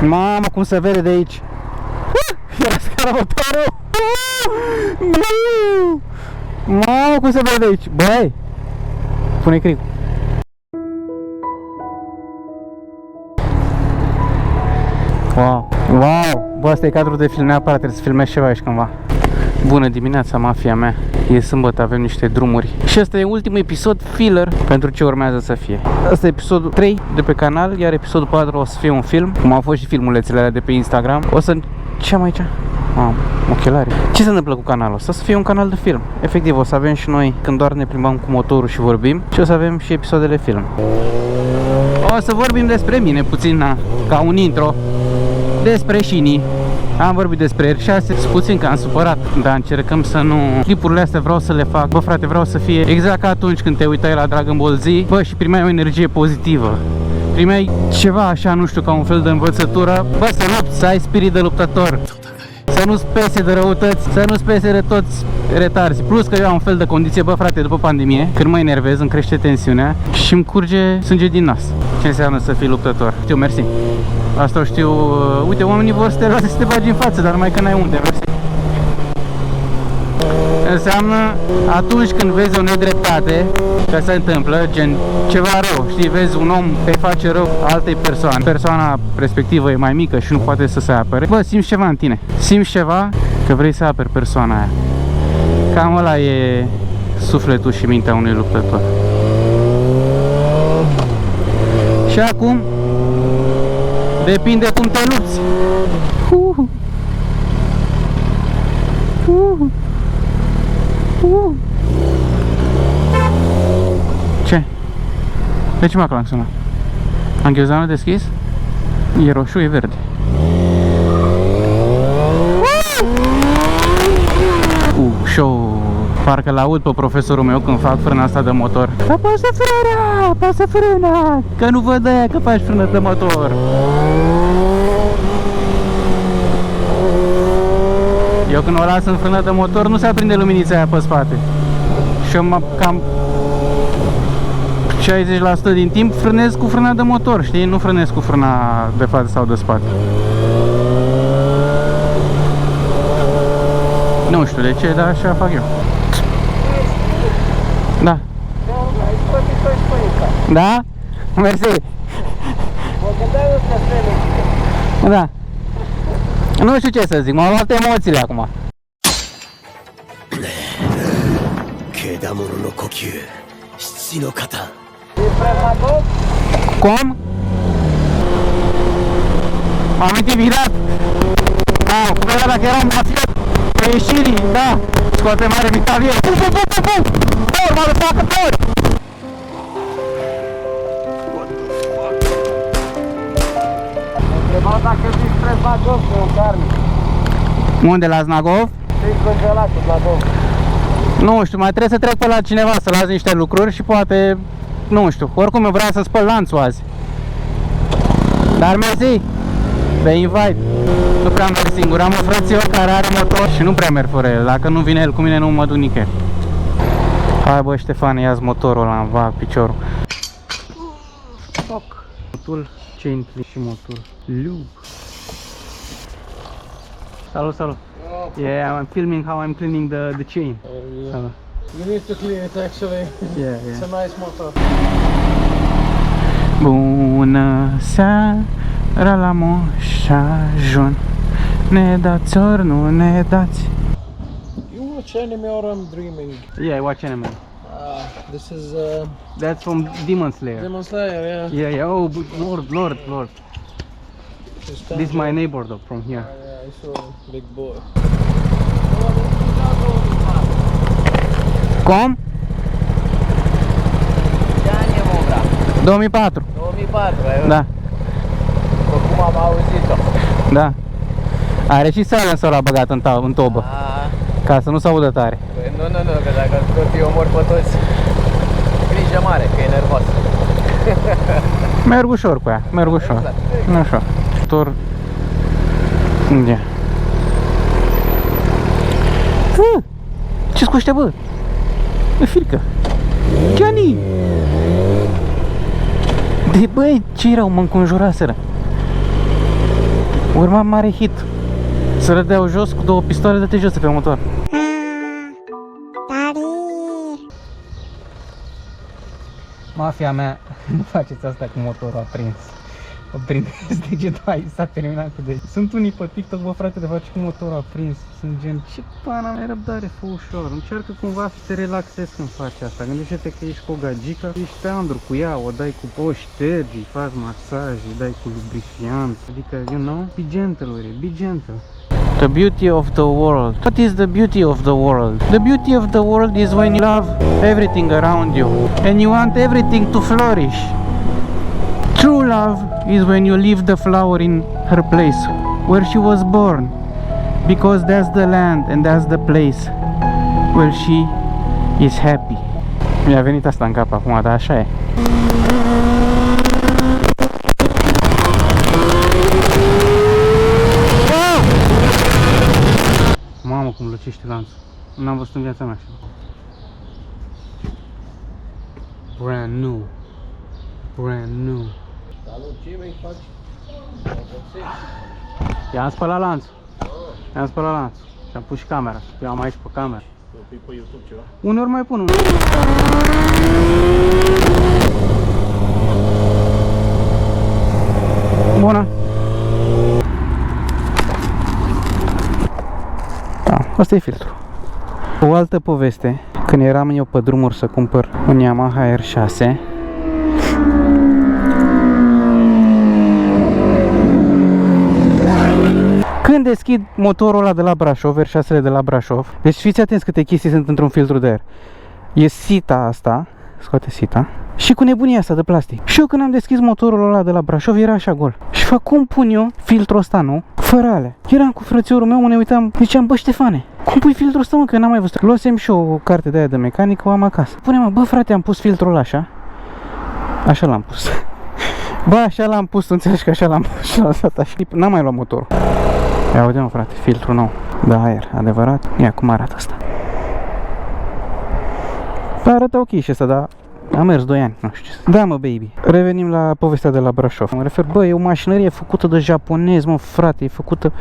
Mamă, cum se vede de aici. Era scara motorul. Mamă, cum se vede de aici. Băi, pune cric. Wow, wow. Bă, asta e cadrul de film, neapărat trebuie să filmezi ceva aici cândva. Bună dimineața, mafia mea. E sâmbătă, avem niște drumuri. Și ăsta e ultimul episod filler pentru ce urmează să fie. Ăsta e episodul 3 de pe canal, iar episodul 4 o să fie un film, cum au fost și filmulețele alea de pe Instagram. O să... Ce am aici? Ochelari. Ce se întâmplă cu canalul ăsta? Să fie un canal de film. Efectiv, o să avem și noi când doar ne plimbăm cu motorul și vorbim. Și o să avem și episoadele film. O să vorbim despre mine puțin, ca un intro. Despre Shini. Am vorbit despre R6, puțin că am supărat, dar încercăm să nu... Clipurile astea vreau să le fac. Bă, frate, vreau să fie exact ca atunci când te uitai la Dragon Ball Z, bă, și primeai o energie pozitivă. Primeai ceva așa, nu știu, ca un fel de învățătură. Bă, să lupți, să ai spirit de luptător. Să nu-ți pese de răutăți, să nu-ți pese de toți retarzi. Plus că eu am un fel de condiție, bă, frate, după pandemie, când mă enervez, îmi crește tensiunea și îmi curge sânge din nas. Ce înseamnă să fii luptător? Știu, mersi. Asta o știu, uite, oamenii vor să te lase să te bagi în față, dar numai că n-ai unde, mersi. Înseamnă atunci când vezi o nedreptate, că se întâmplă, gen ceva rău, știi, vezi un om că îi face rău altei persoane, persoana respectivă e mai mică și nu poate să se apere, bă, simți ceva în tine, simți ceva că vrei să aperi persoana aia. Cam ăla e sufletul și mintea unui luptător. Și acum depinde cum te lupți. Ce? De ce m-a claxonat? Am ghiozdanul deschis? E roșu, e verde. Show. Parcă l-aud pe profesorul meu când fac frâna asta de motor. Apasă frâna! Apasă frâna! Că nu văd aia că faci frână de motor. Eu când o las în frână de motor nu se aprinde luminița aia pe spate. Și eu cam 60% din timp frânez cu frâna de motor, știi? Nu frânez cu frâna de față sau de spate. Nu știu de ce, dar așa fac eu. Da. Da? Mersi. Da. Nu știu ce să zic, m-au luat emoțiile acum. Cum? M-am intimidat. Da, cum era dacă eram mafiat pe ieșirii, da. Scoate mare Vitavie. Pum, pum, pum, pum, pum. Por, motherfucker, por. Întrebam dacă zici spre Znagov, în carne. Unde, la Znagov? Ce-i congelat cu Znagov? Nu știu, mai trebuie să trec pe la cineva să las niște lucruri și poate, nu știu, oricum eu vreau să spăl lanțul azi. Dar mersi de invite. Nu prea merg singur, am un frățior care are motor și nu prea merg fără el. Dacă nu vine el cu mine, nu mă duc nicăieri. Hai bă, Ștefan, ia-ți motorul ăla, îmi va piciorul. Foc. Motul, chain și motul. Lube. Salut, salut. Yeah, I'm filming how I'm cleaning the chain. Yeah. You need to clean it actually. Yeah. It's a nice motor. Bună seara la Moș Ajun. Ne dați ori nu ne dați. You watch anime or I'm dreaming? Yeah, I watch anime. This is That's from Demon Slayer. Demon Slayer, yeah. Yeah. Oh, Lord. This is my neighbor though, from here. Yeah, I saw big boy. Cum? Ce an e Mobra? 2004. 2004, Da, Cum am auzit-o. da. Are și silencer ăla băgat în tobă, ca să nu se audă tare. Păi nu, că dacă scot eu omor pe toți. Grijă mare, că e nervos. Merg ușor cu ea, merg ușor. Așa. Motor. Ia. Ce scuște, bă? E frică. Gianni! De băi, ce rău, mă înconjuraseră. Urma mare hit. Să rădeau jos cu 2 pistoale, dă-te jos pe motor. Mafia mea, nu faceți asta cu motorul aprins. O prindeți degetul, s-a terminat cu deget. Sunt unii pe TikTok, bă frate, de faci cu motorul aprins. Sunt gen, ce pana mea, răbdare, fă ușor. Încearcă cumva să te relaxezi când faci asta. Gândește-te că ești cu o gagică, ești pe andru cu ea, o dai cu o ștergi, îi faci masaj, îi dai cu lubrifiant. Adică, you know, be gentle with it, be gentle. The beauty of the world. What is the beauty of the world? The beauty of the world is when you love everything around you and you want everything to flourish. True love is when you leave the flower in her place where she was born, because that's the land and that's the place where she is happy. Mi-a venit asta în cap acum, dar așa e. Mamă, cum lucește lanțul. N-am văzut în viața mea așa. Brand new. Brand new. Salut, ce mai faci? I-am spălat lanțul. I-am spălat lanțul. Și am pus și camera. Eu am aici pe cameră. Tu pui pe YouTube ceva? Uneori mai pun unul. Bună! Da, asta e filtrul. O altă poveste, când eram eu pe drumuri să cumpăr un Yamaha R6, când deschid motorul ăla de la Brașov, R6-le de la Brașov, deci fiți atenți câte chestii sunt într-un filtru de aer. E sita asta, scoate sita, și cu nebunia asta de plastic. Și eu când am deschis motorul ăla de la Brașov era așa gol. Și fac, cum pun eu filtrul ăsta nou, fără alea? Eram cu frățiorul meu, ne uitam, ziceam, bă Ștefane, cum pui filtrul ăsta, mă, că n-am mai văzut. Luasem și eu o carte de aia de mecanică, o am acasă. Pune-mă, bă frate, am pus filtrul ăla așa. Așa l-am pus. Bă, așa l-am pus, tu înțelegi că așa l-am pus și l-am lăsat așa. N-am mai luat motorul. Ia uite, mă frate, filtru nou de aer, adevărat. Ia cum arată asta. Arată ok și asta, dar a mers 2 ani, nu știu ce. Da, mă, baby. Revenim la povestea de la Brașov. Mă refer, bă, e o mașinărie făcută de japonez, mă, frate, e făcută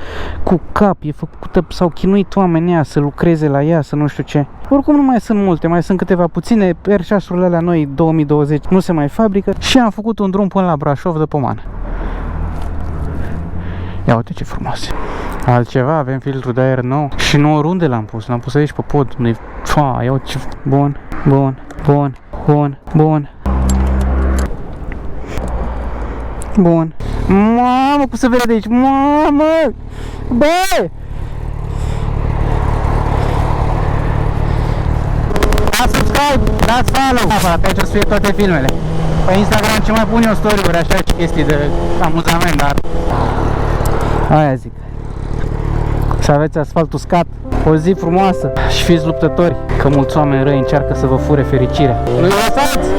cu cap, e făcută, s-au chinuit oamenii ăia să lucreze la ea, să nu știu ce. Oricum nu mai sunt multe, mai sunt câteva puține, R6-urile alea noi 2020 nu se mai fabrică și am făcut un drum până la Brașov de pomană. Ia uite ce frumos. Altceva, avem filtru de aer nou și nu oriunde l-am pus, l-am pus aici pe pod. Ia uite ce... Bun, bun, bun, bun, bun. Bun. Mamă, cum se vede de aici? Mamă! Bă! Dați subscribe, dați follow. Frate, aici o să fie toate filmele. Pe Instagram ce mai pun eu story-uri așa și chestii de amuzament, dar... Aia zic. Să aveți asfalt uscat, o zi frumoasă și fiți luptători, că mulți oameni răi încearcă să vă fure fericirea. Nu-i lăsați!